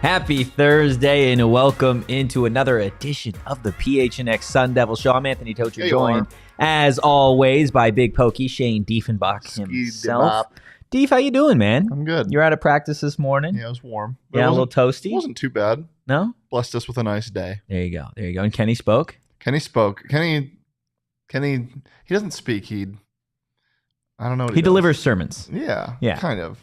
Happy Thursday and welcome into another edition of the PHNX Sun Devils Show. I'm Anthony Totri, joined as always by Big Pokey Shane Dieffenbach himself. Deef, how you doing, man? I'm good. You're out of practice this morning? Yeah, it was warm. Yeah, a little toasty? It wasn't too bad. No? Blessed us with a nice day. There you go. And Kenny spoke? Kenny spoke. Kenny, he doesn't speak. I don't know what he delivers sermons. Yeah, kind of.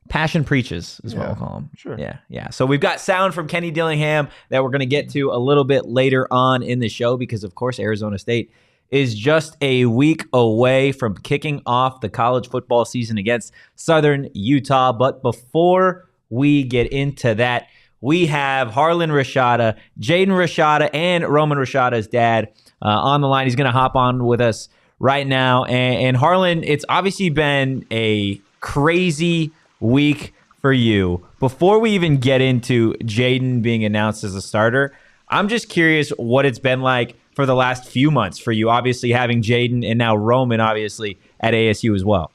Passion preaches is what we'll call him. Sure. Yeah. So we've got sound from Kenny Dillingham that we're going to get to a little bit later on in the show because, of course, Arizona State is just a week away from kicking off the college football season against Southern Utah. But before we get into that, we have Harlen Rashada, Jaden Rashada, and Roman Rashada's dad on the line. He's going to hop on with us right now. And Harlen, it's obviously been a crazy week for you. Before we even get into Jaden being announced as a starter, I'm just curious what it's been like for the last few months for you, obviously having Jaden and now Roman obviously at ASU as well.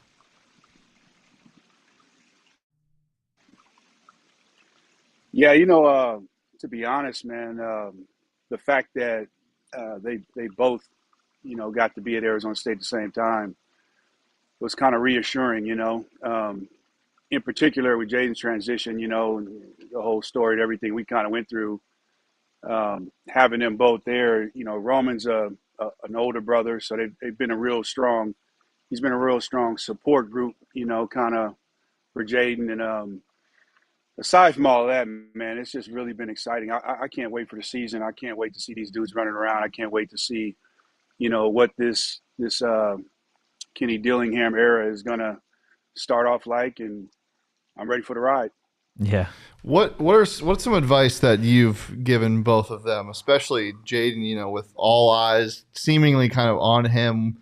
Yeah, to be honest, man, the fact that they both, got to be at Arizona State at the same time was kind of reassuring, in particular with Jaden's transition, and the whole story and everything we kind of went through, having them both there. Roman's an older brother, so they've been he's been a real strong support group, kind of for Jaden. And aside from all of that, man, it's just really been exciting. I can't wait for the season. I can't wait to see these dudes running around. I can't wait to see, what this Kenny Dillingham era is going to start off like, and I'm ready for the ride. Yeah. What's some advice that you've given both of them, especially Jaden, with all eyes seemingly kind of on him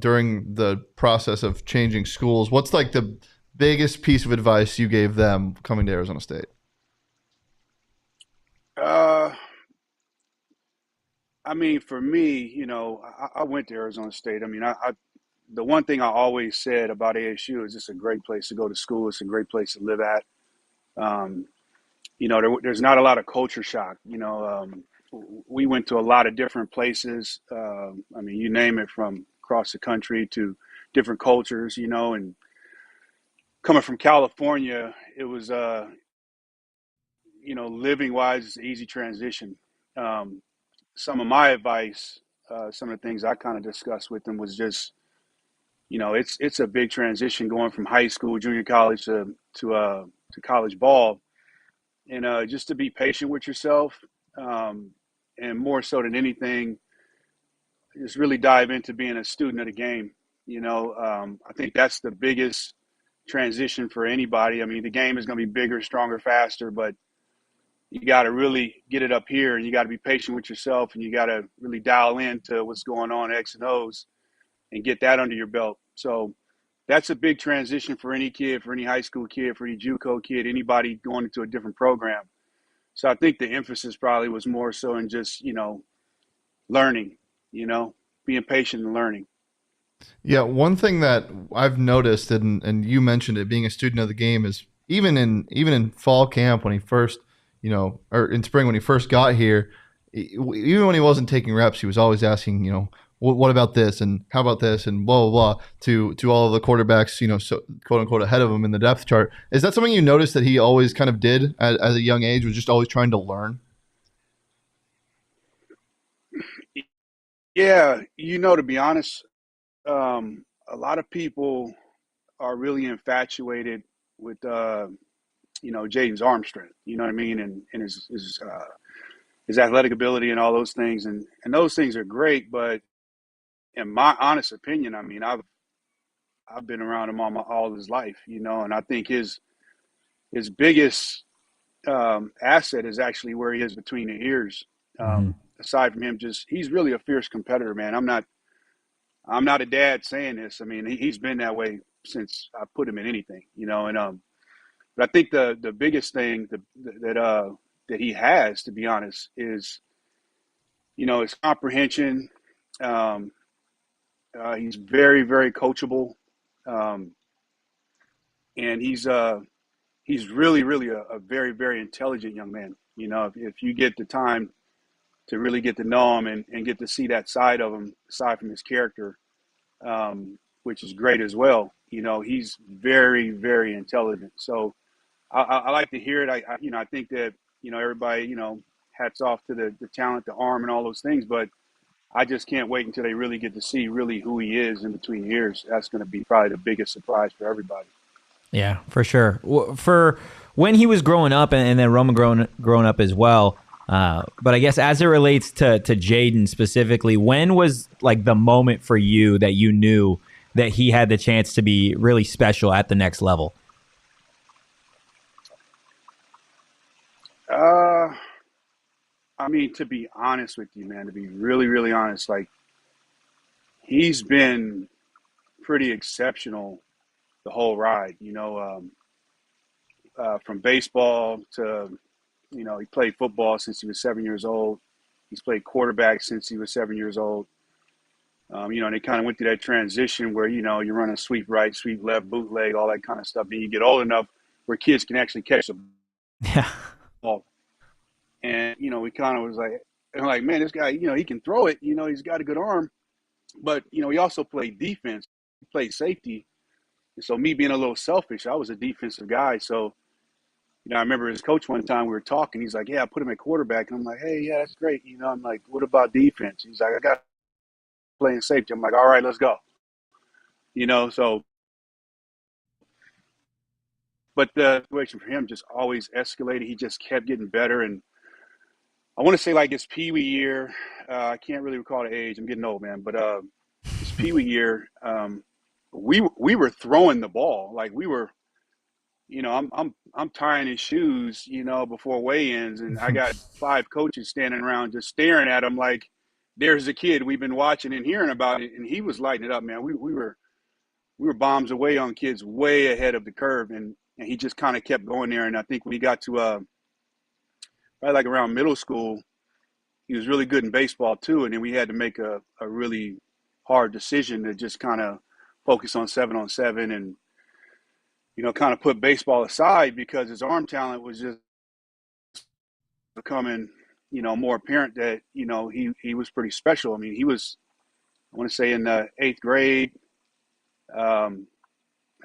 during the process of changing schools? What's like the biggest piece of advice you gave them coming to Arizona State? For me, I went to Arizona State. The one thing I always said about ASU is it's a great place to go to school. It's a great place to live at. There's not a lot of culture shock. We went to a lot of different places. You name it, from across the country to different cultures, and coming from California, it was, living wise, it's an easy transition. Some of my advice, some of the things I kind of discussed with them was just, it's a big transition going from high school, junior college to college ball, and just to be patient with yourself, and more so than anything, just really dive into being a student of the game. I think that's the biggest transition for anybody. The game is going to be bigger, stronger, faster, but you got to really get it up here, and you got to be patient with yourself, and you got to really dial into what's going on, X and O's, and get that under your belt. So that's a big transition for any kid, for any high school kid, for any JUCO kid, anybody going into a different program. So I think the emphasis probably was more so in just, learning, being patient and learning. Yeah, one thing that I've noticed, and you mentioned it, being a student of the game, is even in fall camp when he first, or in spring when he first got here, even when he wasn't taking reps, he was always asking, what about this and how about this and blah blah blah to all of the quarterbacks, so quote unquote ahead of him in the depth chart. Is that something you noticed that he always kind of did at a young age? Was just always trying to learn? Yeah, to be honest, a lot of people are really infatuated with Jaden's arm strength. You know what I mean, and his athletic ability and all those things, and those things are great. But in my honest opinion, I mean, I've been around him all his life, and I think his biggest asset is actually where he is between the ears. Mm-hmm. Aside from him, he's really a fierce competitor, man. I'm not a dad saying this. I mean, he's been that way since I put him in anything, and but I think the biggest thing that he has, to be honest, is his comprehension. Um, he's very, very coachable, um, and he's really, really a very, very intelligent young man. If you get the time to really get to know him and get to see that side of him, aside from his character, which is great as well. He's very, very intelligent. So I like to hear it. I think that everybody hats off to the talent, the arm, and all those things. But I just can't wait until they really get to see really who he is in between years. That's going to be probably the biggest surprise for everybody. Yeah, for sure. For when he was growing up, and then Roman growing up as well. But I guess as it relates to Jaden specifically, when was like the moment for you that you knew that he had the chance to be really special at the next level? I mean, to be honest with you, man, to be really, really honest, like he's been pretty exceptional the whole ride. From baseball to he played football since he was 7 years old. He's played quarterback since he was 7 years old. And they kind of went through that transition where, you run a sweep right, sweep left, bootleg, all that kind of stuff. Then you get old enough where kids can actually catch the Yeah. ball. And, we kind of was like, man, this guy, he can throw it. He's got a good arm. But, he also played defense. He played safety. And so me being a little selfish, I was a defensive guy. So, I remember his coach one time we were talking. He's like, yeah, I put him at quarterback. And I'm like, hey, yeah, that's great. I'm like, what about defense? He's like, I got playing safety. I'm like, all right, let's go. So, but the situation for him just always escalated. He just kept getting better. And I want to say like his Pee Wee year, I can't really recall the age. I'm getting old, man. But his Pee Wee year, we were throwing the ball. Like we were, I'm tying his shoes, before weigh-ins, and I got 5 coaches standing around just staring at him like, there's a kid we've been watching and hearing about it, and he was lighting it up, man. We were bombs away on kids way ahead of the curve, and he just kind of kept going there. And I think when he got to probably like around middle school, he was really good in baseball too. And then we had to make a really hard decision to just kind of focus on 7-on-7 and kind of put baseball aside because his arm talent was just becoming more apparent that he was pretty special. I mean, he was, I want to say, in the 8th grade. I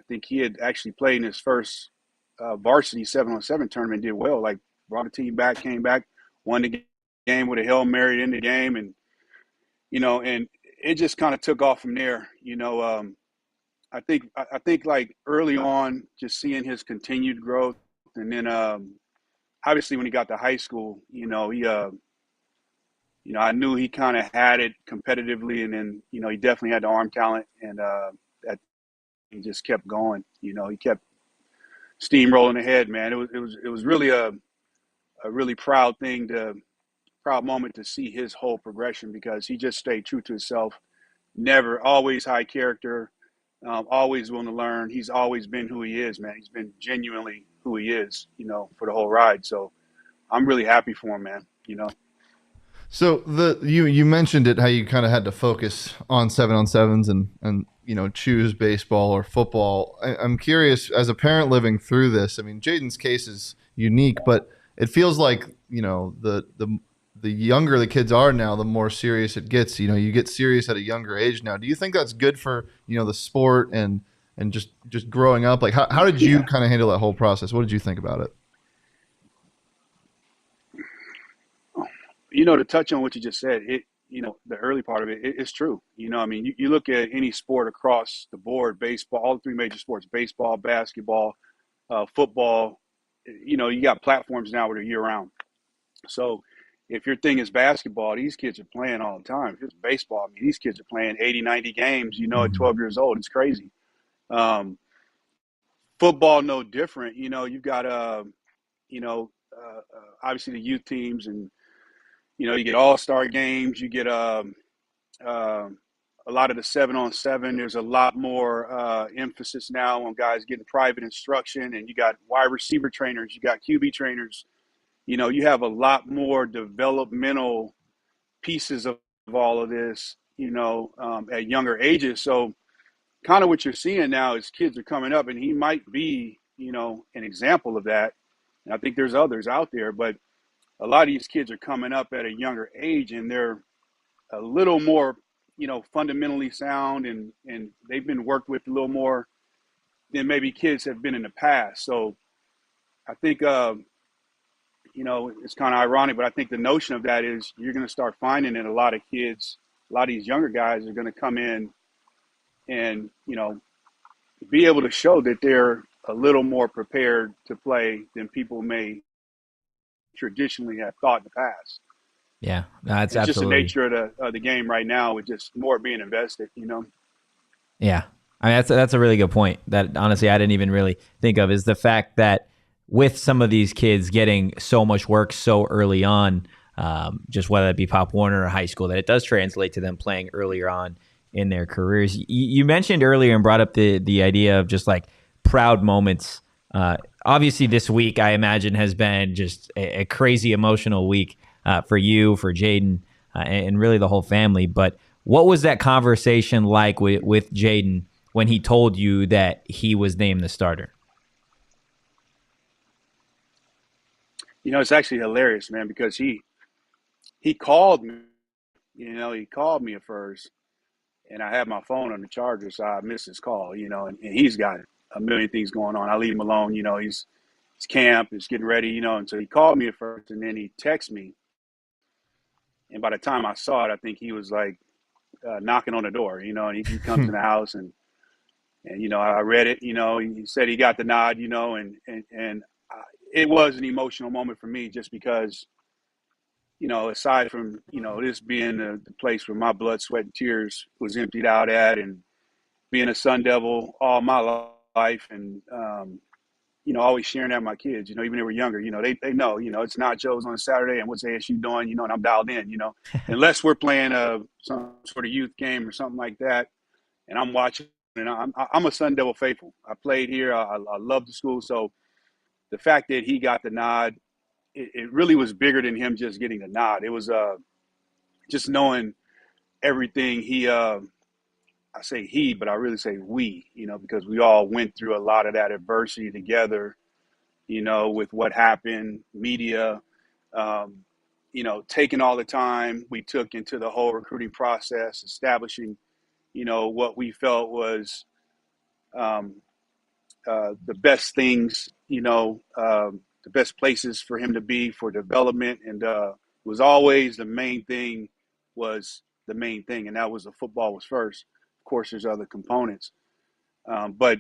think he had actually played in his first varsity 7-on-7 tournament, did well, like brought the team back, came back, won the game with a Hail Mary in the game. And, and it just kind of took off from there. I think like early on, just seeing his continued growth. And then obviously when he got to high school, he I knew he kind of had it competitively, and then, he definitely had the arm talent, and that he just kept going. He kept steamrolling ahead, man. It was really a really proud moment to see his whole progression, because he just stayed true to himself. Never, always high character, always willing to learn. He's always been who he is, man. He's been genuinely who he is, for the whole ride. So I'm really happy for him, man. So you mentioned it, how you kind of had to focus on 7-on-7s and choose baseball or football. I'm curious, as a parent living through this, I mean, Jaden's case is unique, but it feels like the the younger the kids are now, the more serious it gets. You know, you get serious at a younger age now. Do you think that's good for, you know, the sport and just growing up? Like, how did you kind of handle that whole process? What did you think about it? You know, to touch on what you just said, the early part of it's true. You know, I mean, you look at any sport across the board, baseball, all the three major sports, baseball, basketball, football, you know, you got platforms now that are year round. So if your thing is basketball, these kids are playing all the time. If it's baseball, I mean, these kids are playing 80, 90 games, you know, at Mhm. 12 years old. It's crazy. Um, Football, no different. You know, you've got, obviously the youth teams and, you know, you get all-star games. You get uh, a lot of the 7-on-7. There's a lot more emphasis now on guys getting private instruction, and you got wide receiver trainers, you got QB trainers. You know, you have a lot more developmental pieces of all of this, you know, at younger ages. So kind of what you're seeing now is kids are coming up, and he might be, you know, an example of that. And I think there's others out there, but a lot of these kids are coming up at a younger age, and they're a little more, you know, fundamentally sound, and they've been worked with a little more than maybe kids have been in the past. So I think, you know, it's kind of ironic, but I think the notion of that is you're going to start finding that a lot of kids, a lot of these younger guys are going to come in and, you know, be able to show that they're a little more prepared to play than people may traditionally have thought in the past. Yeah, that's It's just the absolutely. nature of the game right now with just more being invested, you know. Yeah, I mean that's a really good point. That honestly I didn't even really think of is the fact that with some of these kids getting so much work so early on, just whether it be Pop Warner or high school, that it does translate to them playing earlier on in their careers. You mentioned earlier and brought up the idea of just like proud moments. Obviously, this week I imagine has been just a crazy emotional week for you, for Jaden, and really the whole family. But what was that conversation like with Jaden when he told you that he was named the starter? You know, it's actually hilarious, man, because he called me. You know, he called me at first, and I had my phone on the charger, so I missed his call. You know, and he's got a million things going on. I leave him alone. You know, he's camp, he's getting ready. You know, and so he called me at first, and then he texted me. And by the time I saw it, I think he was like knocking on the door. You know, and he comes in the house, and you know, I read it. You know, he said he got the nod. You know, and it was an emotional moment for me just because, you know, aside from, you know, this being the place where my blood, sweat, and tears was emptied out at, and being a Sun Devil all my life, and, you know, always sharing that with my kids, you know, even when they were younger, you know, they know, you know, it's not Joe's on a Saturday and what's ASU doing, you know, and I'm dialed in, you know, unless we're playing some sort of youth game or something like that, and I'm watching, and I'm a Sun Devil faithful. I played here. I love the school. So the fact that he got the nod, it really was bigger than him just getting the nod. It was just knowing everything I say he, but I really say we, you know, because we all went through a lot of that adversity together, you know, with what happened, media, um, you know, taking all the time we took into the whole recruiting process, establishing, you know, what we felt was um, the best things, you know, the best places for him to be for development. And was always the main thing was the main thing. And that was the football was first. Of course, there's other components. But,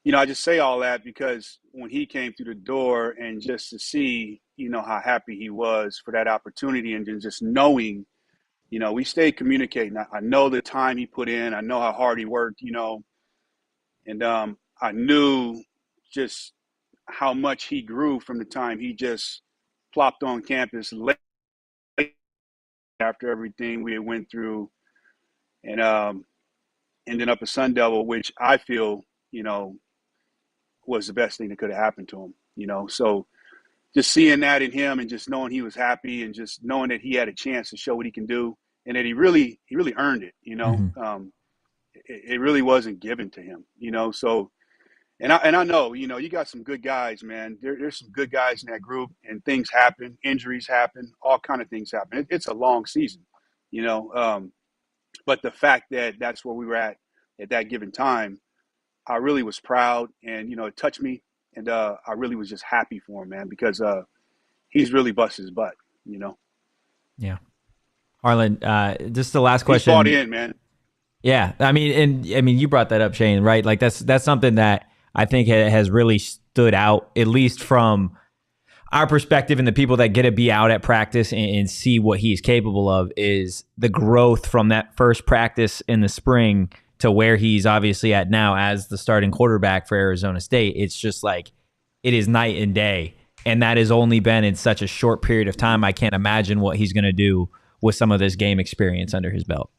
you know, I just say all that because when he came through the door and just to see, you know, how happy he was for that opportunity and then just knowing, you know, we stayed communicating. I know the time he put in. I know how hard he worked, you know, and I knew just how much he grew from the time he just plopped on campus late after everything we had went through, and ended up a Sun Devil, which I feel, you know, was the best thing that could have happened to him. You know, so just seeing that in him and just knowing he was happy and just knowing that he had a chance to show what he can do and that he really earned it. You know, Mm-hmm. it really wasn't given to him. You know, so And I know, you got some good guys, man. There's some good guys in that group, and things happen, injuries happen, all kind of things happen. It's a long season, you know. But the fact that that's where we were at that given time, I really was proud, and it touched me, and I really was just happy for him, man, because he's really busted his butt, Yeah. Harlen, just the last question. He's bought in, man. Yeah, I mean, you brought that up, Shane, right? Like that's something that I think has really stood out, at least from our perspective and the people that get to be out at practice and see what he's capable of, is the growth from that first practice in the spring to where he's obviously at now as the starting quarterback for Arizona State. It's just like, it is night and day. And that has only been in such a short period of time. I can't imagine what he's going to do with some of this game experience under his belt.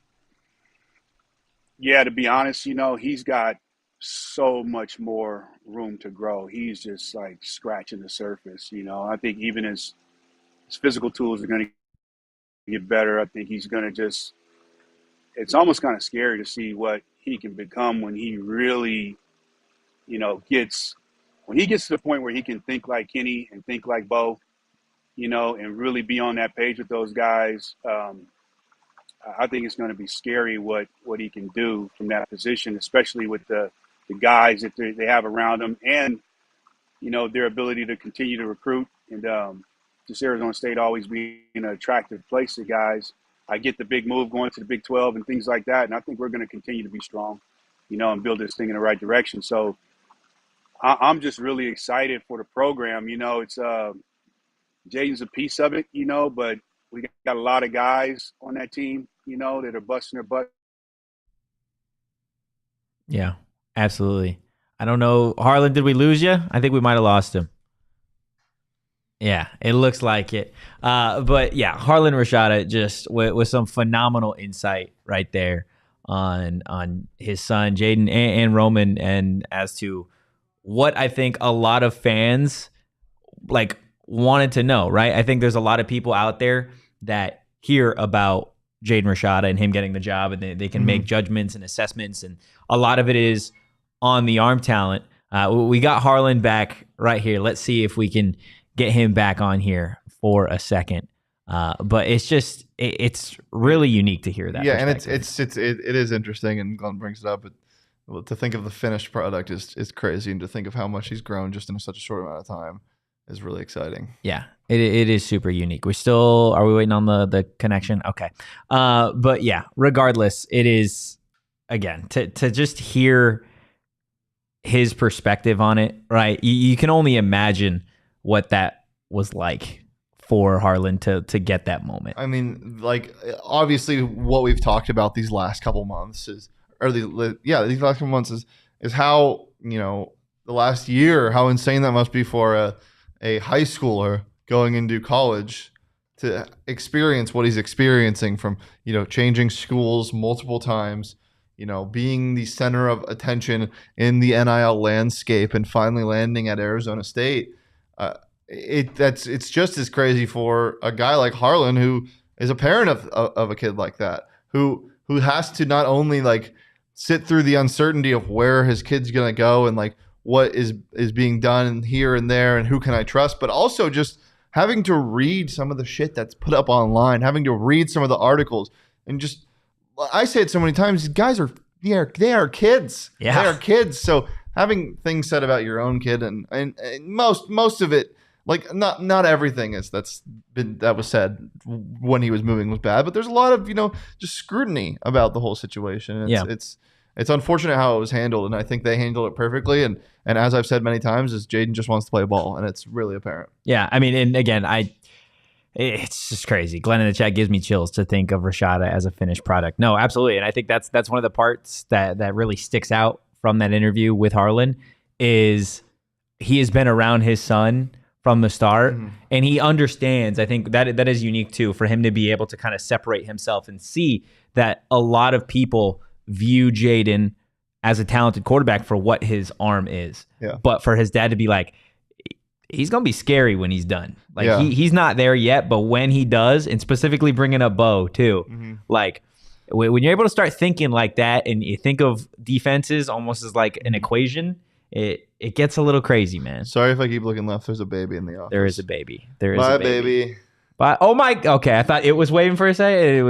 Yeah, to be honest, he's got so much more room to grow. He's just like scratching the surface. I think even his physical tools are going to get better. I think he's going to just, it's almost kind of scary to see what he can become when he really, when he gets to the point where he can think like Kenny and think like Bo, and really be on that page with those guys. I think it's going to be scary what he can do from that position, especially with the guys that they have around him, and their ability to continue to recruit, and just Arizona State always being an attractive place to guys. I get the big move going to the Big 12 and things like that, and I think we're going to continue to be strong, and build this thing in the right direction. So I'm just really excited for the program. It's Jaden's a piece of it, but we got a lot of guys on that team, that are busting their butt. Yeah, absolutely. I don't know. Harlen, did we lose you? I think we might have lost him. Yeah, it looks like it. But yeah, Harlen Rashada just with some phenomenal insight right there on his son, Jaden and Roman, and as to what I think a lot of fans wanted to know, right? I think there's a lot of people out there that hear about Jaden Rashada and him getting the job, and they can make judgments and assessments, and a lot of it is on the arm talent. We got Harlen back right here. Let's see if we can get him back on here for a second. But it's really unique to hear that. Yeah, and it is interesting, and Glenn brings it up. But to think of the finished product is crazy, and to think of how much he's grown just in such a short amount of time is really exciting. Yeah, it is super unique. Are we waiting on the connection? Okay. But yeah, regardless, it is, again, to just hear his perspective on it, right? You can only imagine what that was like for Harlen to get that moment. I mean, obviously what we've talked about these last couple months is how, the last year, how insane that must be for a high schooler going into college to experience what he's experiencing, from, changing schools multiple times, being the center of attention in the NIL landscape, and finally landing at Arizona State. It's just as crazy for a guy like Harlen, who is a parent of a kid like that, who has to not only sit through the uncertainty of where his kid's going to go and what is being done here and there and who can I trust, but also just having to read some of the shit that's put up online, having to read some of the articles, and just, I say it so many times, these guys they are kids. Yeah. They are kids. So having things said about your own kid, and most of it, not everything that was said when he was moving was bad, but there's a lot of, just scrutiny about the whole situation. It's unfortunate how it was handled, and I think they handled it perfectly. And as I've said many times, is Jaden just wants to play ball, and it's really apparent. Yeah, I mean, and again, it's just crazy. Glenn in the chat gives me chills to think of Rashada as a finished product. No, absolutely, and I think that's one of the parts that really sticks out from that interview with Harlen, is he has been around his son from the start, and he understands. I think that is unique too, for him to be able to kind of separate himself and see that a lot of people view Jaden as a talented quarterback for what his arm is. Yeah. But for his dad to be like, he's going to be scary when he's done. He's not there yet, but when he does, and specifically bringing up Bo too, when you're able to start thinking like that, and you think of defenses almost as like an equation, it gets a little crazy, man. Sorry if I keep looking left. There's a baby in the office. There is a baby. There is Bye, a baby. baby. But okay, I thought it was waving for a second.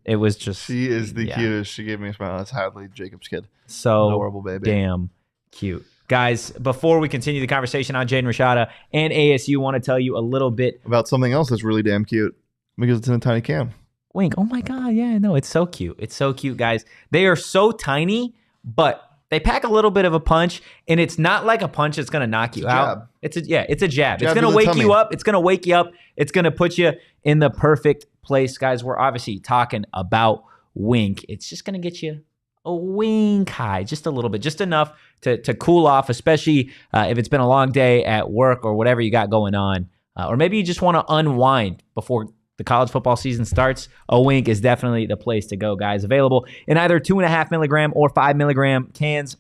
It was just. She is the cutest. She gave me a smile. That's Hadley, Jacob's kid. So adorable baby. Damn cute. Guys, before we continue the conversation on Jaden Rashada and ASU, want to tell you a little bit about something else that's really damn cute because it's in a tiny cam. Wink. Oh my God. Yeah, no, it's so cute. It's so cute, guys. They are so tiny, but they pack a little bit of a punch, and it's not like a punch that's going to knock you out. It's a jab. It's going to wake you up. It's going to wake you up. It's going to put you in the perfect place, guys. We're obviously talking about Wink. It's just going to get you a wink high, just a little bit, just enough to cool off, especially if it's been a long day at work or whatever you got going on. Or maybe you just want to unwind before the college football season starts. A Wink is definitely the place to go, guys. Available in either 2.5 milligram or 5 milligram cans.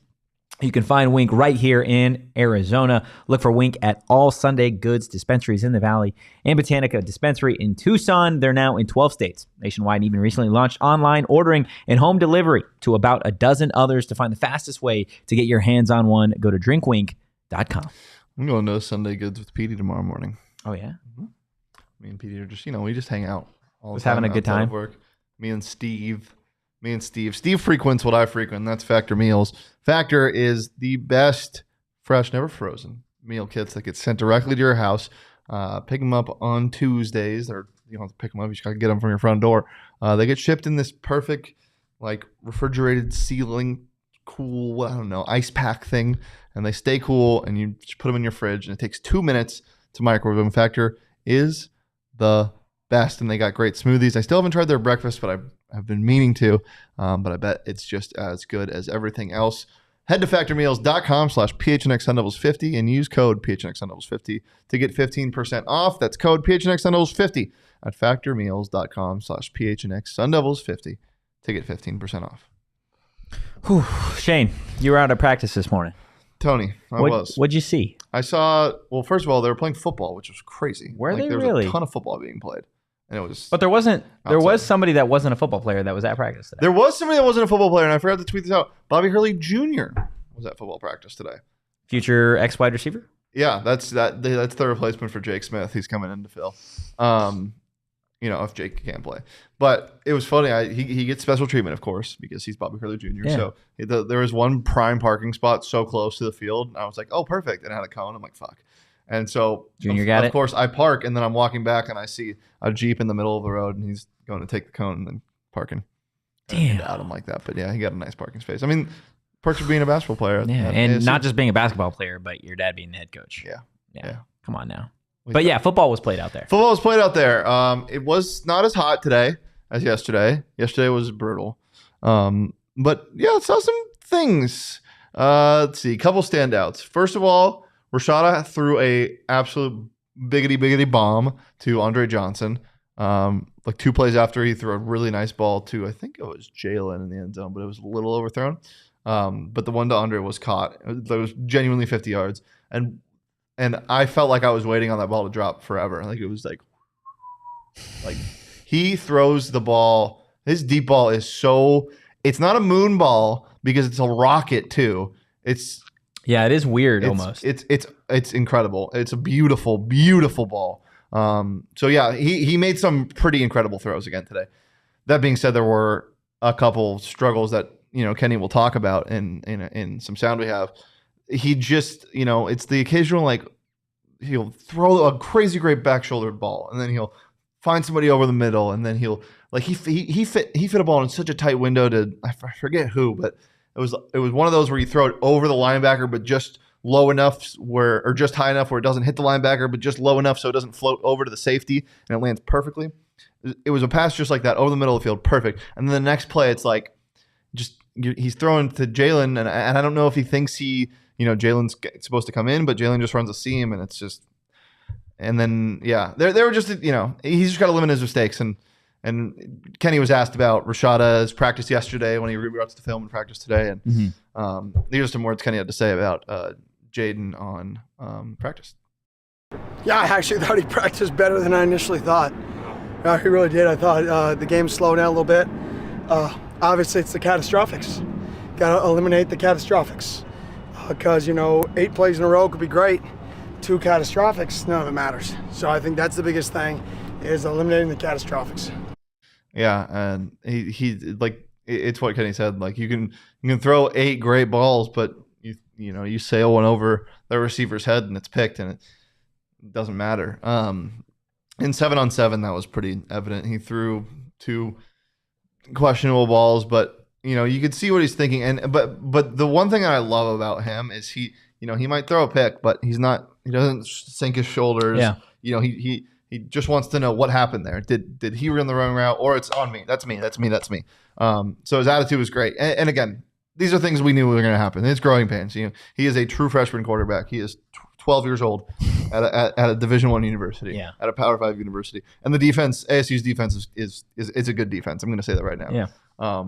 You can find Wink right here in Arizona. Look for Wink at all Sunday Goods dispensaries in the Valley and Botanica Dispensary in Tucson. They're now in 12 states nationwide and even recently launched online ordering and home delivery to about a dozen others. To find the fastest way to get your hands on one, go to drinkwink.com. I'm going to Sunday Goods with Petey tomorrow morning. Oh, yeah? Mm-hmm. Me and Petey are just, we just hang out all the just time. Having a good time. Work. Me and Steve. Steve frequents what I frequent. That's Factor Meals. Factor is the best fresh, never frozen meal kits that get sent directly to your house. Pick them up on Tuesdays. Or you don't have to pick them up. You just got to get them from your front door. They get shipped in this perfect, refrigerated sealing, cool, ice pack thing. And they stay cool, and you just put them in your fridge. And it takes 2 minutes to microwave them. Factor is the best, and they got great smoothies. I still haven't tried their breakfast, but I've been meaning to, but I bet it's just as good as everything else. Head to factormeals.com/PHNX Sun Devils 50 and use code PHNX Sun Devils 50 to get 15% off. That's code PHNX Sun Devils 50 at factormeals.com/PHNX Sun Devils 50 to get 15% off. Whew. Shane, you were out at practice this morning. Tony, What'd you see? I saw, well, first of all, they were playing football, which was crazy. Were they there was really? a ton of football being played. And it was. But there was somebody that wasn't a football player that was at practice today. There was somebody that wasn't a football player, and I forgot to tweet this out. Bobby Hurley Jr. was at football practice today. Future ex-wide receiver? Yeah, that's the replacement for Jake Smith. He's coming in to fill. If Jake can't play. But it was funny. He gets special treatment, of course, because he's Bobby Hurley Jr. Yeah. So there was one prime parking spot so close to the field. And I was like, oh, perfect. And I had a cone. I'm like, fuck. And so, of course, I park, and then I'm walking back, and I see a Jeep in the middle of the road, and he's going to take the cone and then parking. Damn. At him like that. But, yeah, he got a nice parking space. I mean, perks of being a basketball player. Yeah, and not just being a basketball player, but your dad being the head coach. Yeah. Come on now. But yeah, football was played out there. It was not as hot today as yesterday. Yesterday was brutal. But yeah, saw some things. Let's see, a couple standouts. First of all, Rashada threw a absolute biggity bomb to Andre Johnson. 2 plays after, he threw a really nice ball to, I think it was Jalen in the end zone, but it was a little overthrown. But the one to Andre was caught. It was genuinely 50 yards. And I felt like I was waiting on that ball to drop forever. It was like he throws the ball. His deep ball is it's not a moon ball because it's a rocket too. It is weird almost. It's incredible. It's a beautiful, beautiful ball. So yeah, he made some pretty incredible throws again today. That being said, there were a couple struggles that, Kenny will talk about in some sound we have. He just, it's the occasional, he'll throw a crazy great back shouldered ball, and then he'll find somebody over the middle, and then he'll he fit a ball in such a tight window to, I forget who, but it was one of those where you throw it over the linebacker, but just low enough or just high enough where it doesn't hit the linebacker, but just low enough so it doesn't float over to the safety, and it lands perfectly. It was a pass just like that over the middle of the field, perfect. And then the next play, it's he's throwing to Jalen, and I don't know if he thinks Jalen's supposed to come in, but Jalen just runs a seam, and it's just, and then they were just he's just got to limit his mistakes. And Kenny was asked about Rashada's practice yesterday when he rewatched the film and practice today, and these are some words Kenny had to say about Jaden on practice. Yeah, I actually thought he practiced better than I initially thought. He really did. I thought the game slowed down a little bit. Obviously, it's the catastrophics. Got to eliminate the catastrophics. because, 8 plays in a row could be great. 2 catastrophics, none of it matters. So I think that's the biggest thing, is eliminating the catastrophics. Yeah, and he like, it's what Kenny said. Like, you can throw 8 great balls, but you sail one over the receiver's head and it's picked, and it doesn't matter. In 7-on-7, that was pretty evident. He threw 2 questionable balls, but you could see what he's thinking. But the one thing I love about him is he might throw a pick, but he doesn't sink his shoulders. Yeah. He just wants to know what happened there. Did he run the wrong route, or it's on me? That's me. So his attitude was great. And again, these are things we knew were going to happen. It's growing pains. He is a true freshman quarterback. He is 12 years old at a Division I university, at a Power 5 university. And the defense, ASU's defense is a good defense. I'm going to say that right now. Yeah.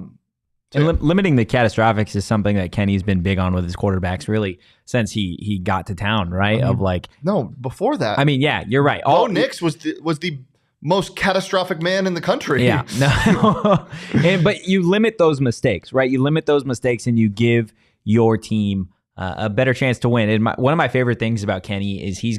Limiting the catastrophics is something that Kenny's been big on with his quarterbacks really since he got to town, right? No, before that. I mean, yeah, you're right. Bo Nix was the most catastrophic man in the country. Yeah. No. But you limit those mistakes, right? You limit those mistakes and you give your team a better chance to win. And one of my favorite things about Kenny is he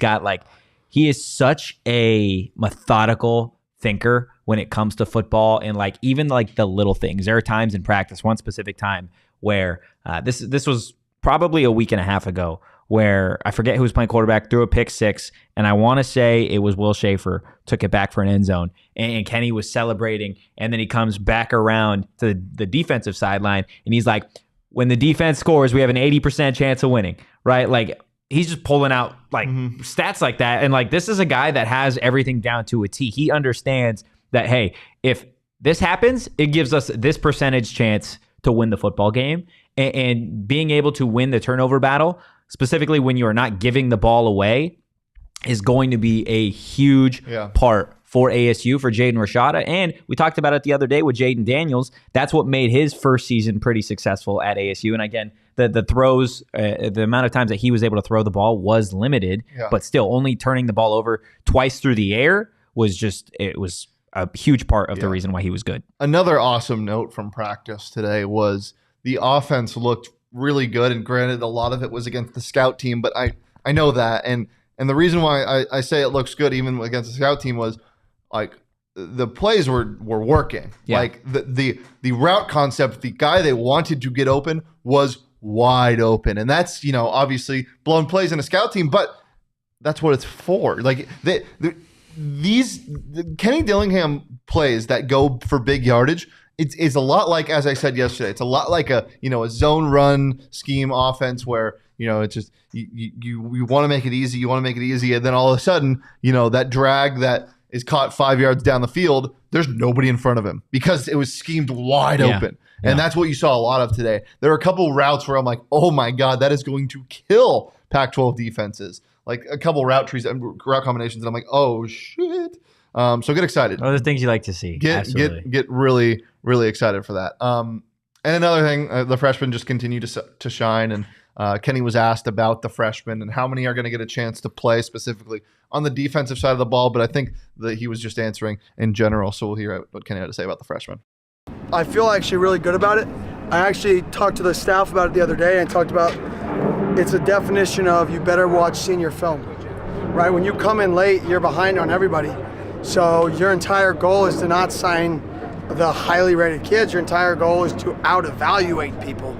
is such a methodical thinker when it comes to football, and even the little things. There are times in practice, one specific time where this was probably a week and a half ago, where I forget who was playing quarterback, threw a pick 6, and I want to say it was Will Schaefer, took it back for an end zone, and Kenny was celebrating, and then he comes back around to the defensive sideline, and he's like, when the defense scores, we have an 80% chance of winning, right? He's just pulling out stats like that, and this is a guy that has everything down to a T. He understands that, hey, if this happens, it gives us this percentage chance to win the football game, and being able to win the turnover battle, specifically when you are not giving the ball away, is going to be a huge part for ASU, for Jaden Rashada. And we talked about it the other day with Jaden Daniels. That's what made his first season pretty successful at ASU. And again, the throws, the amount of times that he was able to throw the ball was limited, but still only turning the ball over twice through the air was a huge part of the reason why he was good. Another awesome note from practice today was the offense looked really good, and granted, a lot of it was against the scout team, but I know that, and the reason why I say it looks good even against the scout team was the plays were working. Yeah. The route concept, the guy they wanted to get open was wide open, and that's obviously blown plays in a scout team, but that's what it's for. These Kenny Dillingham plays that go for big yardage, it's a lot like, as I said yesterday, it's a lot like a zone run scheme offense where it's just you want to make it easy, and then all of a sudden that drag that is caught 5 yards down the field, there's nobody in front of him because it was schemed wide open. And that's what you saw a lot of today. There were a couple routes where I'm like, oh my God, that is going to kill Pac-12 defenses. Like a couple route trees and route combinations, and I'm like, oh shit. So get excited. Those are things you like to see. Get really, really excited for that. And another thing, the freshmen just continue to shine. And Kenny was asked about the freshmen and how many are going to get a chance to play specifically on the defensive side of the ball. But I think that he was just answering in general. So we'll hear what Kenny had to say about the freshmen. I feel actually really good about it. I actually talked to the staff about it the other day and talked about it's a definition of you better watch senior film, right? When you come in late, you're behind on everybody. So your entire goal is to not sign the highly rated kids. Your entire goal is to out-evaluate people,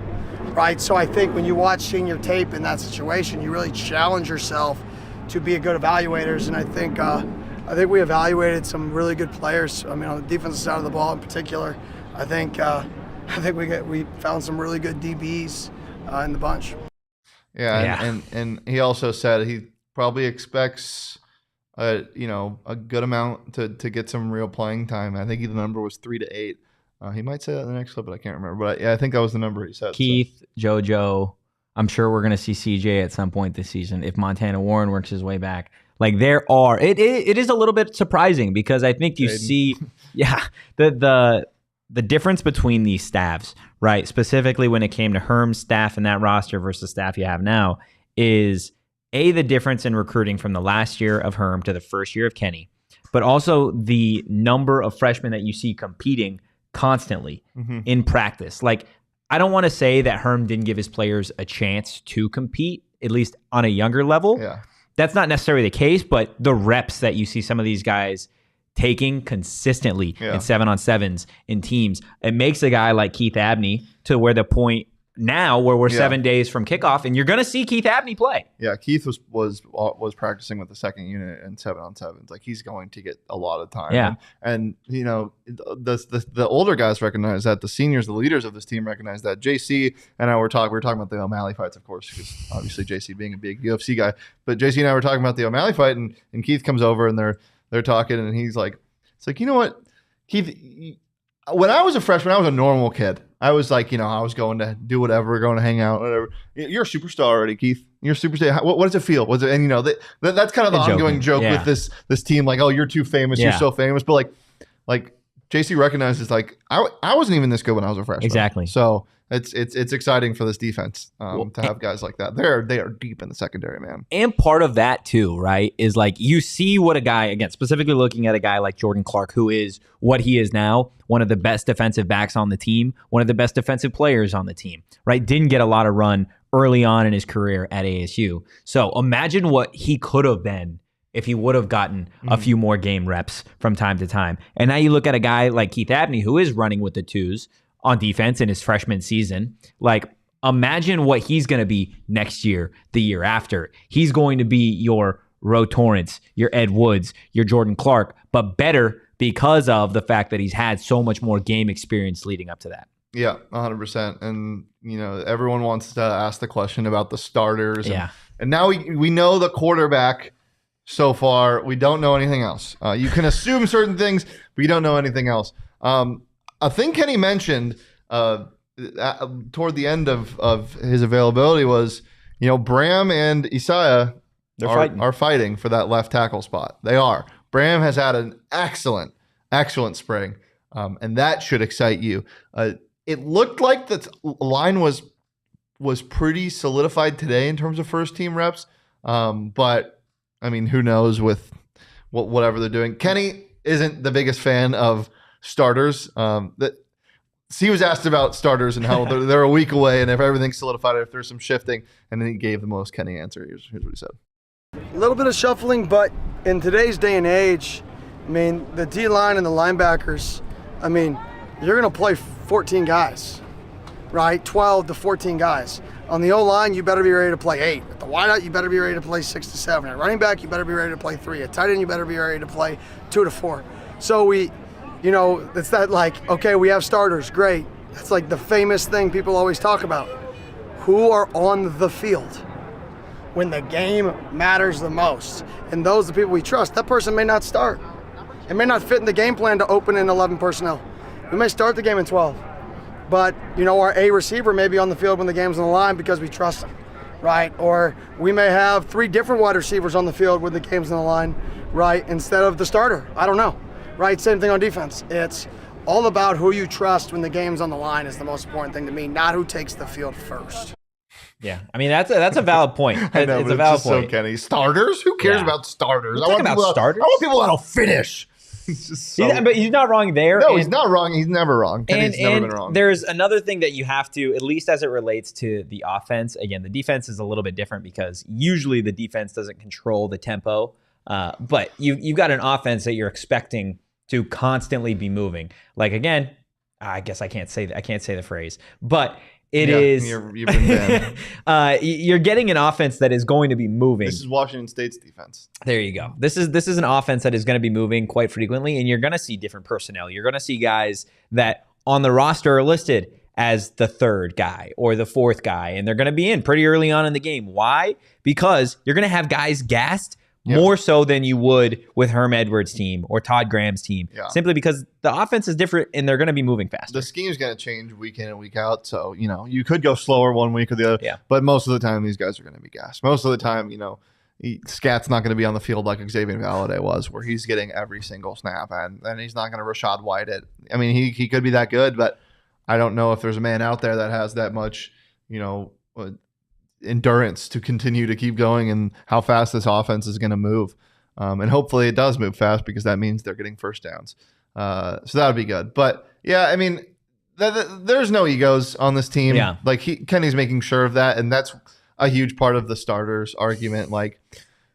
right? So I think when you watch senior tape in that situation, you really challenge yourself to be a good evaluators. And I think we evaluated some really good players. I mean, on the defensive side of the ball in particular, I think we found some really good DBs in the bunch. Yeah. And he also said he probably expects a good amount to get some real playing time. I think the number was 3 to 8. He might say that in the next clip, but I can't remember. But I think that was the number he said. Keith, JoJo, I'm sure we're going to see CJ at some point this season if Montana Warren works his way back. It is a little bit surprising because I think you see, the difference between these staffs, right? Specifically when it came to Herm's staff and that roster versus staff you have now is the difference in recruiting from the last year of Herm to the first year of Kenny, but also the number of freshmen that you see competing constantly in practice. Like I don't want to say that Herm didn't give his players a chance to compete, at least on a younger level. Yeah. That's not necessarily the case, but the reps that you see some of these guys taking consistently in 7-on-7s in teams, it makes a guy like Keith Abney to where the point now where we're 7 days from kickoff, and you're going to see Keith Abney play. Yeah, Keith was practicing with the second unit in 7-on-7s. Like, he's going to get a lot of time. Yeah. And you know, the older guys recognize that. The seniors, the leaders of this team recognize that. JC and I were talking about the O'Malley fights, of course, because obviously JC being a big UFC guy. But JC and I were talking about the O'Malley fight, and Keith comes over and they're talking, and he's like, it's like, you know what, Keith, when I was a freshman, I was a normal kid. I was like, you know, I was going to do whatever, going to hang out, whatever. You're a superstar already, Keith. You're a superstar. What does it feel? And you know, that's kind of the ongoing joke with this team. Like, oh, you're too famous. You're so famous. But like JC recognizes, like, I wasn't even this good when I was a freshman. Exactly. So it's exciting for this defense to have guys like that. They are deep in the secondary, man. And part of that too, right, is like you see what a guy, again, specifically looking at a guy like Jordan Clark, who is what he is now, one of the best defensive backs on the team, one of the best defensive players on the team, right? Didn't get a lot of run early on in his career at ASU. So imagine what he could have been if he would have gotten a few more game reps from time to time. And now you look at a guy like Keith Abney, who is running with the twos on defense in his freshman season. Like, imagine what he's going to be next year, the year after. He's going to be your Ro Torrance, your Ed Woods, your Jordan Clark, but better because of the fact that he's had so much more game experience leading up to that. Yeah, 100%. And, you know, everyone wants to ask the question about the starters. And now we know the quarterback so far. We don't know anything else. You can assume certain things, but you don't know anything else. A thing Kenny mentioned toward the end of his availability was, you know, Bram and Isaiah are fighting for that left tackle spot. They are. Bram has had an excellent spring, and that should excite you. It looked like the line was pretty solidified today in terms of first team reps, but I mean, who knows with whatever they're doing. Kenny isn't the biggest fan of starters. He was asked about starters and how they're a week away, and if everything's solidified, if there's some shifting, and then he gave the most Kenny answer. Here's what he said. A little bit of shuffling, but in today's day and age, I mean, the D-line and the linebackers, I mean, you're going to play 14 guys, right? 12 to 14 guys. On the O-line, you better be ready to play 8. At the wideout, you better be ready to play 6 to 7. At running back, you better be ready to play 3. At tight end, you better be ready to play 2 to 4. So you know, it's that like, okay, we have starters, great. That's like the famous thing people always talk about. Who are on the field when the game matters the most? And those are the people we trust. That person may not start. It may not fit in the game plan to open in 11 personnel. We may start the game in 12. But, you know, our A receiver may be on the field when the game's on the line because we trust him, right? Or we may have 3 different wide receivers on the field when the game's on the line, right, instead of the starter. I don't know. Right, same thing on defense. It's all about who you trust when the game's on the line is the most important thing to me, not who takes the field first. Yeah, I mean that's a valid point. I know, it's a valid point. So Kenny, starters? Who cares about starters? I want people that'll finish. But he's not wrong there. No, he's not wrong. He's never wrong. Kenny's never been wrong. There's another thing that you have to, at least as it relates to the offense. Again, the defense is a little bit different because usually the defense doesn't control the tempo, but you've got an offense that you're expecting to constantly be moving. Like, again, I guess I can't say the phrase, but it is. You've been banned. You're getting an offense that is going to be moving. This is Washington State's defense. There you go. This is an offense that is going to be moving quite frequently, and you're going to see different personnel. You're going to see guys that on the roster are listed as the 3rd guy or the 4th guy, and they're going to be in pretty early on in the game. Why? Because you're going to have guys gassed more so than you would with Herm Edwards' team or Todd Graham's team, simply because the offense is different and they're going to be moving faster. The scheme's going to change week in and week out, so you know you could go slower one week or the other. But most of the time, these guys are going to be gassed. Most of the time, you know, Scat's not going to be on the field like Xavier Valladay was, where he's getting every single snap, and he's not going to Rashad White it. I mean, he could be that good, but I don't know if there's a man out there that has that much, you know, endurance to continue to keep going and how fast this offense is going to move. And hopefully it does move fast because that means they're getting first downs. So that would be good. But yeah, I mean, there's no egos on this team. Yeah. Like Kenny's making sure of that, and that's a huge part of the starters argument. Like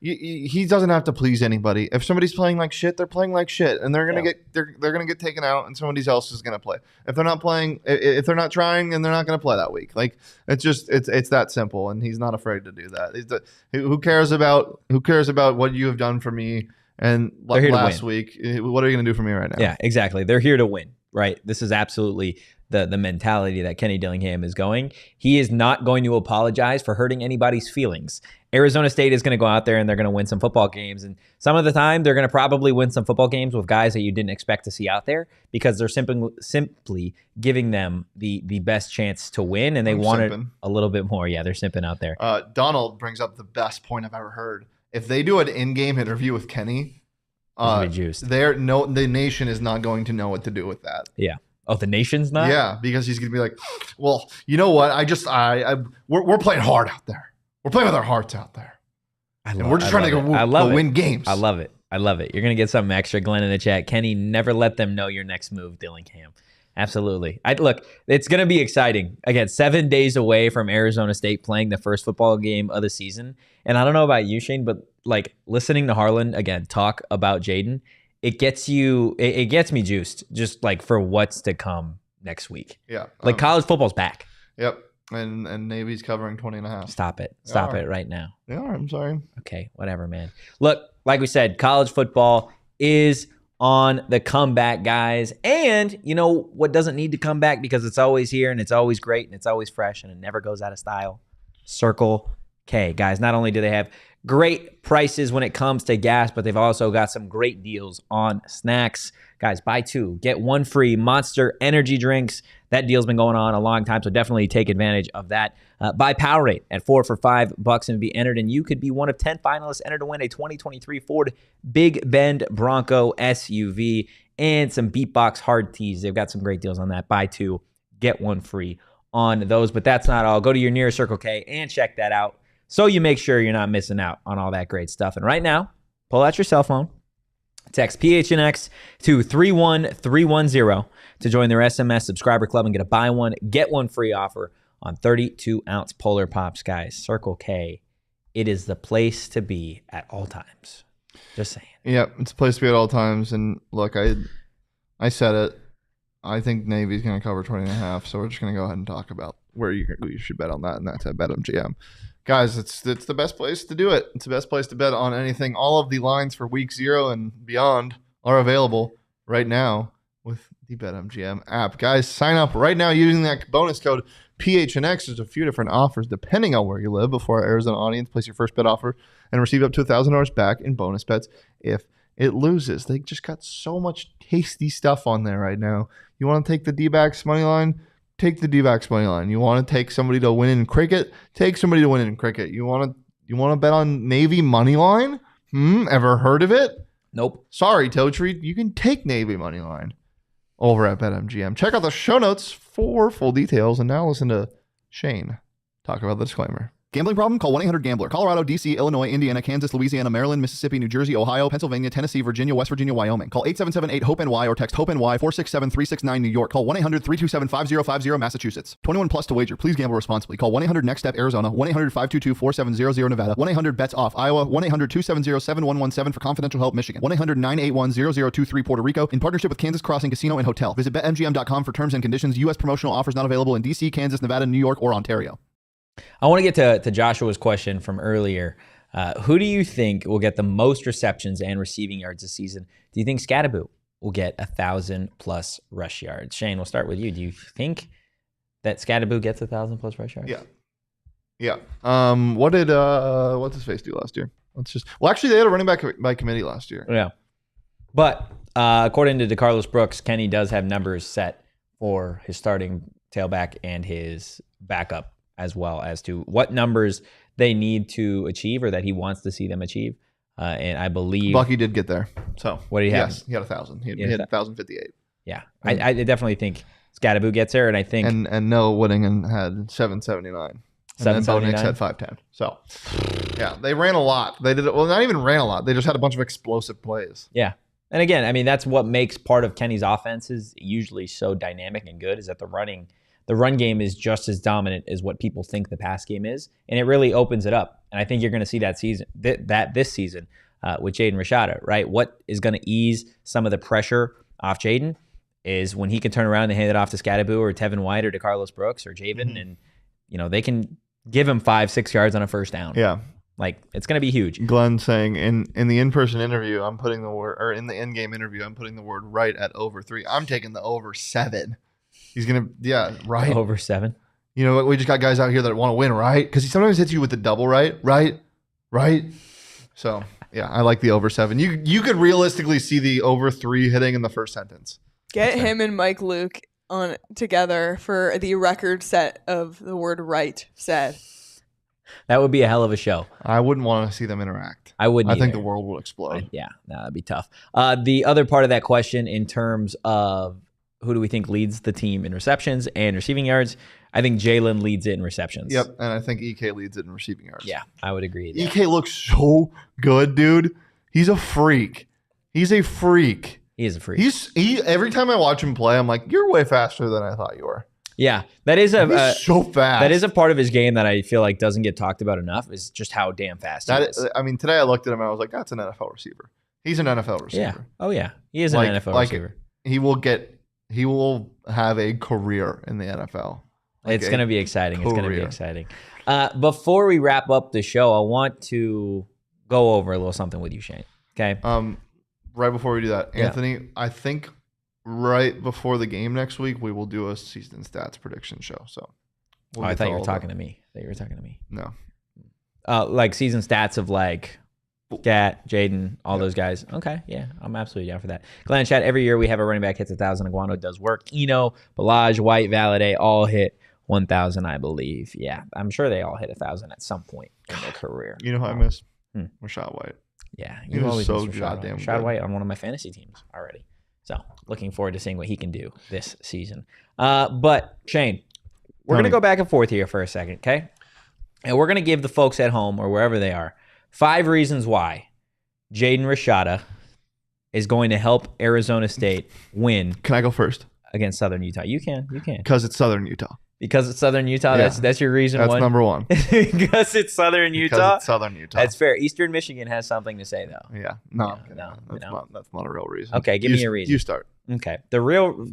he doesn't have to please anybody. If somebody's playing like shit, they're playing like shit, and they're gonna get taken out, and somebody else is gonna play. If they're not playing, if they're not trying, then they're not gonna play that week. Like it's that simple, and he's not afraid to do that. Who cares about what you have done for me? And last week, what are you gonna do for me right now? Yeah, exactly. They're here to win. Right. This is absolutely the mentality that Kenny Dillingham is going. He is not going to apologize for hurting anybody's feelings. Arizona State is going to go out there and they're going to win some football games. And some of the time, they're going to probably win some football games with guys that you didn't expect to see out there because they're simply giving them the best chance to win. And they wanted a little bit more. Yeah, they're simping out there. Donald brings up the best point I've ever heard. If they do an in-game interview with Kenny, the nation is not going to know what to do with that. Yeah. Oh, the nation's not? Yeah, because he's going to be like, well, you know what? We're playing hard out there. We're playing with our hearts out there. We're just trying to go win games. I love it. You're going to get something extra. Glenn in the chat. Kenny, never let them know your next move, Dillingham. Absolutely. Look, it's going to be exciting. Again, 7 days away from Arizona State playing the first football game of the season. And I don't know about you, Shane, but like listening to Harlen again talk about Jaden, it gets me juiced just like for what's to come next week. Yeah. Like college football's back. Yep. And Navy's covering 20.5. Stop it right now. They are. I'm sorry. Okay, whatever, man. Look, like we said, college football is on the comeback, guys. And you know what doesn't need to come back because it's always here and it's always great and it's always fresh and it never goes out of style? Circle K. Guys, not only do they have great prices when it comes to gas, but they've also got some great deals on snacks. Guys, buy 2, get 1 free Monster energy drinks. That deal's been going on a long time, so definitely take advantage of that. Buy Powerade at 4 for $5 and be entered, and you could be one of 10 finalists entered to win a 2023 Ford Big Bend Bronco SUV and some Beatbox hard teas. They've got some great deals on that. Buy 2, get 1 free on those. But that's not all. Go to your nearest Circle K and check that out so you make sure you're not missing out on all that great stuff. And right now, pull out your cell phone, text PHNX to 31310 to join their SMS subscriber club and get a buy 1, get 1 free offer on 32-ounce Polar Pops. Guys, Circle K, it is the place to be at all times. Just saying. Yeah, it's a place to be at all times. And look, I said it. I think Navy's going to cover 20.5, so we're just going to go ahead and talk about where you should bet on that, and that's at BetMGM. Guys, it's the best place to do it. It's the best place to bet on anything. All of the lines for week 0 and beyond are available right now with the BetMGM app. Guys, sign up right now using that bonus code PHNX. There's a few different offers depending on where you live before our Arizona audience. Place your first bet offer and receive up to $1,000 back in bonus bets if it loses. They just got so much tasty stuff on there right now. You want to take the D-backs money line? Take the D-backs money line. You want to take somebody to win in cricket? Take somebody to win in cricket. You want to bet on Navy money line? Ever heard of it? Nope. Sorry, Totri. You can take Navy money line over at BetMGM. Check out the show notes for full details. And now listen to Shane talk about the disclaimer. Gambling problem? Call 1-800-GAMBLER. Colorado, D.C., Illinois, Indiana, Kansas, Louisiana, Maryland, Mississippi, New Jersey, Ohio, Pennsylvania, Tennessee, Virginia, West Virginia, Wyoming. Call 877-8-HOPE-NY or text HOPE-NY 467-369 New York. Call 1-800-327-5050 Massachusetts. 21 plus to wager. Please gamble responsibly. Call 1-800-NEXT-STEP Arizona. 1-800-522-4700 Nevada. 1-800-BETS-OFF Iowa. 1-800-270-7117 for confidential help Michigan. 1-800-981-0023 Puerto Rico in partnership with Kansas Crossing Casino and Hotel. Visit BetMGM.com for terms and conditions. U.S. promotional offers not available in D.C., Kansas, Nevada, New York, or Ontario. I want to get to Joshua's question from earlier. Who do you think will get the most receptions and receiving yards this season? Do you think Scadaboo will get 1,000+ rush yards? Shane, we'll start with you. Do you think that Scadaboo gets 1,000+ rush yards? Yeah. What did what's his face do last year? Actually, they had a running back by committee last year. Yeah. But according to DeCarlos Brooks, Kenny does have numbers set for his starting tailback and his backup, as well as to what numbers they need to achieve or that he wants to see them achieve. And I believe Bucky did get there. So what did he have? Yes, he had 1,000. He had 1,058. Yeah. I definitely think Scadaboo gets there, and I think and Noah Whittingham had 779. And then Bo Nix had 510. So yeah, they ran a lot. They did not even ran a lot. They just had a bunch of explosive plays. Yeah. And again, I mean, that's what makes part of Kenny's offenses usually so dynamic and good, is that the run game is just as dominant as what people think the pass game is, and it really opens it up. And I think you're going to see that this season with Jaden Rashada, right? What is going to ease some of the pressure off Jaden is when he can turn around and hand it off to Scadaboo or Tevin White or to Carlos Brooks or Javen, and they can give him 5-6 yards on a first down. Yeah. Like, it's going to be huge. Glenn saying in the in-person interview, I'm putting the word, or in the in-game interview, I'm putting the word right at over 3. I'm taking the over 7. He's going to, right. Over 7. You know what? We just got guys out here that want to win, right? Because he sometimes hits you with the double, right? So, yeah, I like the over 7. You could realistically see the over 3 hitting in the first sentence. Get him and Mike Luke on together for the record set of the word right said. That would be a hell of a show. I wouldn't want to see them interact. I wouldn't. I think the world will explode. That'd be tough. The other part of that question, in terms of who do we think leads the team in receptions and receiving yards, I think Jalen leads it in receptions. Yep, and I think EK leads it in receiving yards. Yeah, I would agree. EK looks so good, dude. He's a freak. He's a freak. He is a freak. He every time I watch him play, I'm like, you're way faster than I thought you were. Yeah, that is he's so fast. That is a part of his game that I feel like doesn't get talked about enough, is just how damn fast he is. I mean, today I looked at him and I was like, that's an NFL receiver. He's an NFL receiver. Yeah. Oh yeah, he is an NFL receiver. He will have a career in the NFL. It's going to be exciting. It's going to be exciting. Before we wrap up the show, I want to go over a little something with you, Shane. Okay. Right before we do that, Anthony, I think right before the game next week, we will do a season stats prediction show. So I thought you were talking to me. No. Like season stats of like Gat, Jaden, all those guys. Okay, yeah, I'm absolutely down for that. Glenn, chat, every year we have a running back hits 1,000. Iguano does work. Eno, Balaj, White, Valade all hit 1,000, I believe. Yeah, I'm sure they all hit 1,000 at some point in their career. You know who I miss? Rashad White. Yeah, he was so goddamn good. Rashad White on one of my fantasy teams already. So looking forward to seeing what he can do this season. But Shane, we're going to go back and forth here for a second, okay? And we're going to give the folks at home or wherever they are 5 reasons why Jaden Rashada is going to help Arizona State win. Can I go first? Against Southern Utah. You can. Because it's Southern Utah. Because it's Southern Utah? Yeah. That's your reason? That's number 1. Because it's Southern Utah? Because it's Southern Utah. That's fair. Eastern Michigan has something to say, though. Yeah. That's not a real reason. Okay, give me a reason. You start. Okay. The real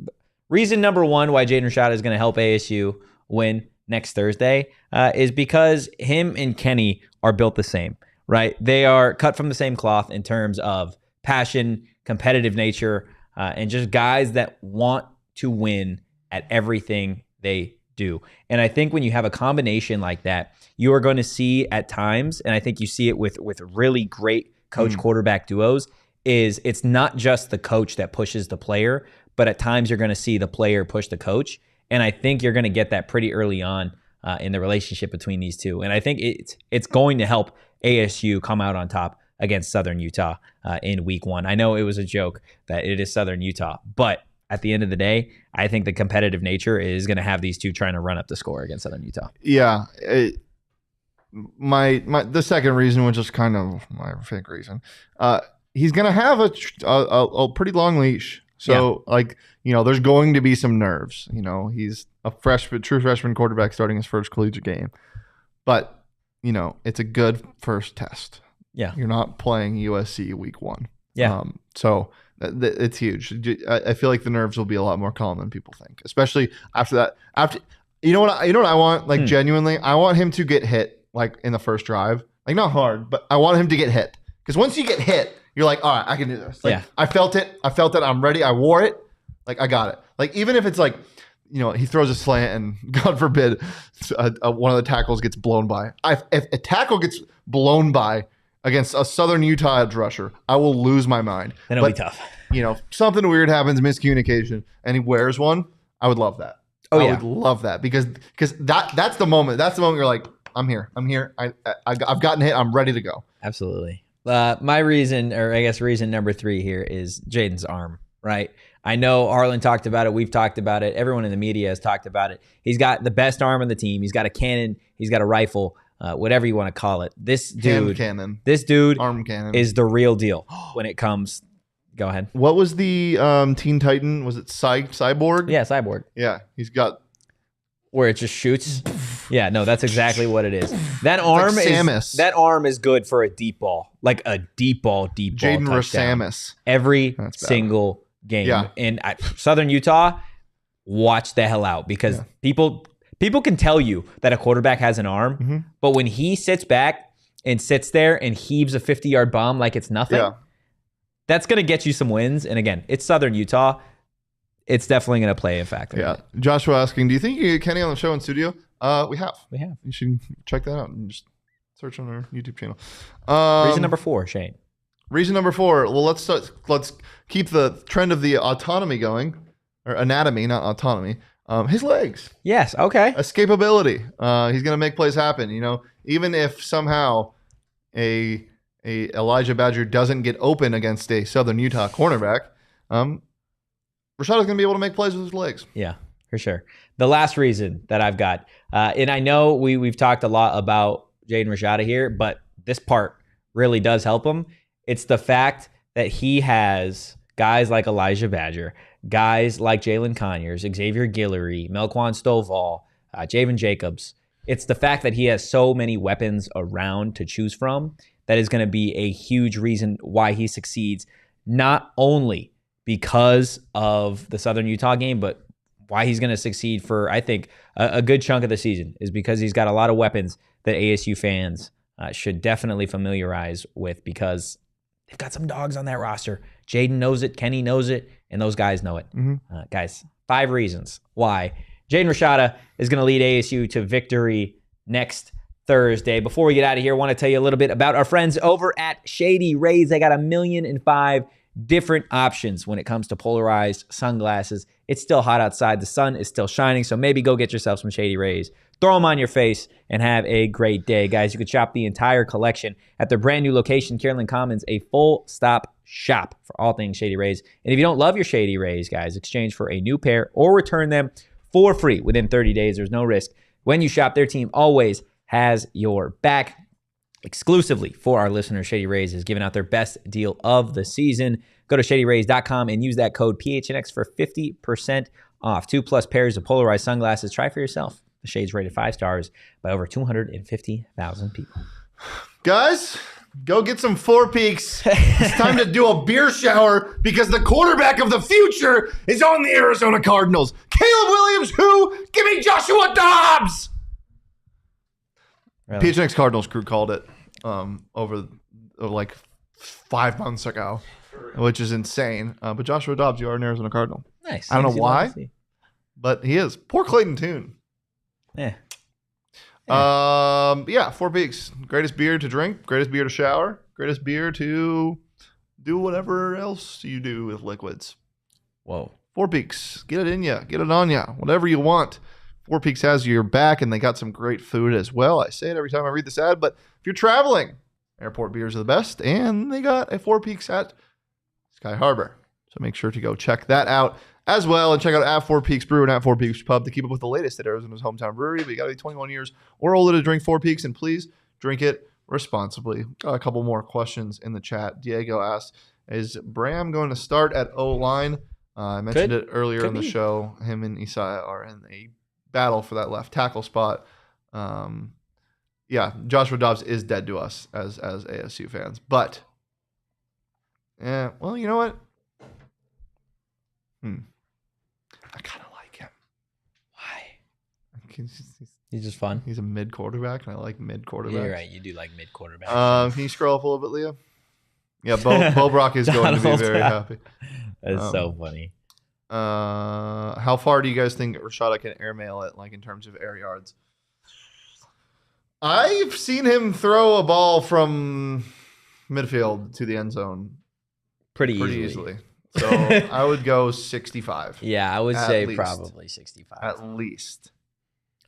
reason number 1 why Jaden Rashada is going to help ASU win next Thursday is because him and Kenny are built the same, right? They are cut from the same cloth in terms of passion, competitive nature, and just guys that want to win at everything they do. And I think when you have a combination like that, you are going to see at times, and I think you see it with really great coach quarterback duos, is it's not just the coach that pushes the player, but at times you're going to see the player push the coach. And I think you're going to get that pretty early on in the relationship between these two. And I think it's going to help ASU come out on top against Southern Utah in week 1. I know it was a joke that it is Southern Utah, but at the end of the day, I think the competitive nature is going to have these two trying to run up the score against Southern Utah. Yeah. The second reason, which is kind of my fake reason, he's going to have a pretty long leash. So, there's going to be some nerves. He's a true freshman quarterback starting his first collegiate game. But, it's a good first test. Yeah. You're not playing USC week 1. Yeah. So it's huge. I feel like the nerves will be a lot more calm than people think, especially after that. You know what I want? Like, genuinely, I want him to get hit, like, in the first drive. Like, not hard, but I want him to get hit. Because once you get hit, you're like, all right, I can do this. Like, yeah. I felt it. I'm ready. I wore it. Like, I got it. Like, even if it's like, he throws a slant and God forbid one of the tackles gets blown by. If a tackle gets blown by against a Southern Utah edge rusher, I will lose my mind. Then it'll be tough. Something weird happens, miscommunication, and he wears one. I would love that. I would love that because that's the moment. That's the moment you're like, I'm here. I've gotten hit. I'm ready to go. Absolutely. My reason, or I guess reason number 3 here, is Jaden's arm, right? I know Harlen talked about it. We've talked about it. Everyone in the media has talked about it. He's got the best arm on the team. He's got a cannon. He's got a rifle, whatever you want to call it. This dude cannon. This dude arm cannon is the real deal when it comes Go ahead. What was the Teen Titan? Was it Cyborg? Yeah, Cyborg. Yeah, he's got Where it just shoots. Yeah, no, that's exactly what it is. That arm like is Samus. that arm is good for a deep ball, like a deep ball Jaden touchdown. Rashada. Every That's bad. single game. Yeah. And Southern Utah, watch the hell out because people can tell you that a quarterback has an arm, but when he sits back and sits there and heaves a 50-yard bomb like it's nothing, that's going to get you some wins. And again, it's Southern Utah. It's definitely going to play a factor. Yeah. Joshua asking, do you think you can get Kenny on the show in studio? We have. You should check that out and just search on our YouTube channel. Reason number 4, Shane. Reason number 4. Well, let's keep the trend of the autonomy going, or anatomy, not autonomy. His legs. Yes. Okay. Escapability. He's going to make plays happen. You know, even if somehow a Elijah Badger doesn't get open against a Southern Utah cornerback, Rashada's going to be able to make plays with his legs. Yeah, for sure. The last reason that I've got, and I know we've talked a lot about Jaden Rashada here, but this part really does help him. It's the fact that he has guys like Elijah Badger, guys like Jalen Conyers, Xavier Guillory, Melquan Stovall, Javen Jacobs. It's the fact that he has so many weapons around to choose from that is going to be a huge reason why he succeeds, not only because of the Southern Utah game, but why he's going to succeed for, I think, a good chunk of the season is because he's got a lot of weapons that ASU fans should definitely familiarize with because they've got some dogs on that roster. Jaden knows it, Kenny knows it, and those guys know it. Guys, 5 reasons why Jaden Rashada is going to lead ASU to victory next Thursday. Before we get out of here, I want to tell you a little bit about our friends over at Shady Rays. They got 1,000,005 different options when it comes to polarized sunglasses. It's still hot outside. The sun is still shining, so maybe go get yourself some Shady Rays. Throw them on your face and have a great day. Guys, you can shop the entire collection at their brand new location, Carolyn Commons, a full-stop shop for all things Shady Rays. And if you don't love your Shady Rays, guys, exchange for a new pair or return them for free within 30 days. There's no risk. When you shop, their team always has your back. Exclusively for our listeners, Shady Rays is giving out their best deal of the season. Go to shadyrays.com and use that code PHNX for 50% off. 2+ pairs of polarized sunglasses. Try for yourself. The Shades rated 5 stars by over 250,000 people. Guys, go get some Four Peaks. It's time to do a beer shower because the quarterback of the future is on the Arizona Cardinals. Caleb Williams, who? Give me Joshua Dobbs. Really? PHNX Cardinals crew called it over like 5 months ago, which is insane. But Joshua Dobbs, you are an Arizona Cardinal. Nice. I don't know why, but he is. Poor Clayton Toon. Yeah. Yeah, Four Peaks. Greatest beer to drink, greatest beer to shower, greatest beer to do whatever else you do with liquids. Whoa. Four Peaks. Get it in ya. Get it on ya. Whatever you want. Four Peaks has your back, and they got some great food as well. I say it every time I read this ad, but if you're traveling, airport beers are the best, and they got a Four Peaks at Sky Harbor. So make sure to go check that out as well, and check out at Four Peaks Brew and at Four Peaks Pub to keep up with the latest at Arizona's hometown brewery. But you got to be 21 years or older to drink Four Peaks, and please drink it responsibly. Got a couple more questions in the chat. Diego asked, is Bram going to start at O-line? I mentioned it earlier in the show. Him and Isaiah are in a battle for that left tackle spot. Yeah, Joshua Dobbs is dead to us as ASU fans. But, yeah, well, you know what? I kind of like him. Why? He's just fun. He's a mid quarterback, and I like mid quarterbacks. Yeah, you're right. You do like mid quarterback. Can you scroll up a little bit, Leah? Yeah, Bo Brock is going to be very happy. That's so funny. How far do you guys think Rashada can airmail it, like in terms of air yards? I've seen him throw a ball from midfield to the end zone pretty easily. So I would go 65. Yeah, I would say probably 65. At least.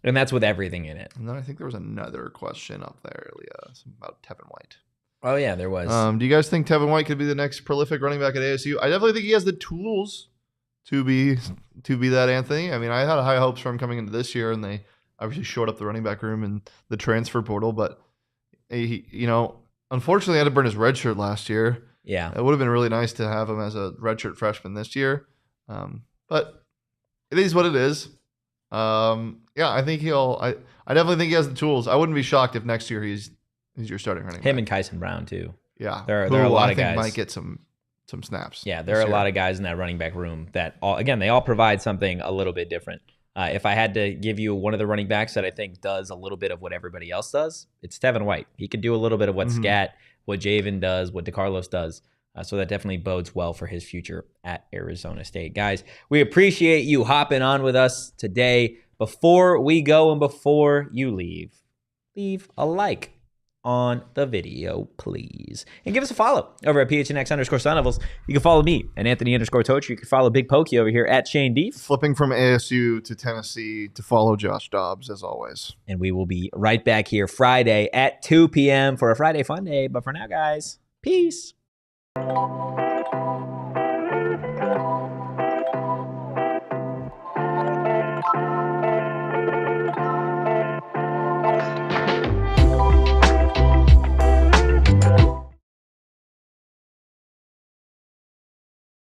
And that's with everything in it. And then I think there was another question up there, Leah, about Tevin White. Oh, yeah, there was. Do you guys think Tevin White could be the next prolific running back at ASU? I definitely think he has the tools to be that, Anthony. I mean, I had high hopes for him coming into this year, and they obviously shored up the running back room and the transfer portal. But he, unfortunately, had to burn his red shirt last year. Yeah. It would have been really nice to have him as a redshirt freshman this year. But it is what it is. I think I definitely think he has the tools. I wouldn't be shocked if next year he's your starting running back. Him and Kyson Brown too. Yeah. There are a lot of guys. Might get some snaps. Yeah, there are a lot of guys in that running back room that they all provide something a little bit different. If I had to give you one of the running backs that I think does a little bit of what everybody else does, it's Tevin White. He could do a little bit of what Scat, what Javen does, what DeCarlos does. So that definitely bodes well for his future at Arizona State. Guys, we appreciate you hopping on with us today. Before we go and before you leave a like on the video, please. And give us a follow over at PHNX Sun Devils. You can follow me and Anthony _Totri. You can follow Big Pokey over here at Shane Dieffenbach. Flipping from ASU to Tennessee to follow Josh Dobbs, as always. And we will be right back here Friday at 2 p.m. for a Friday Fun Day. But for now, guys, peace.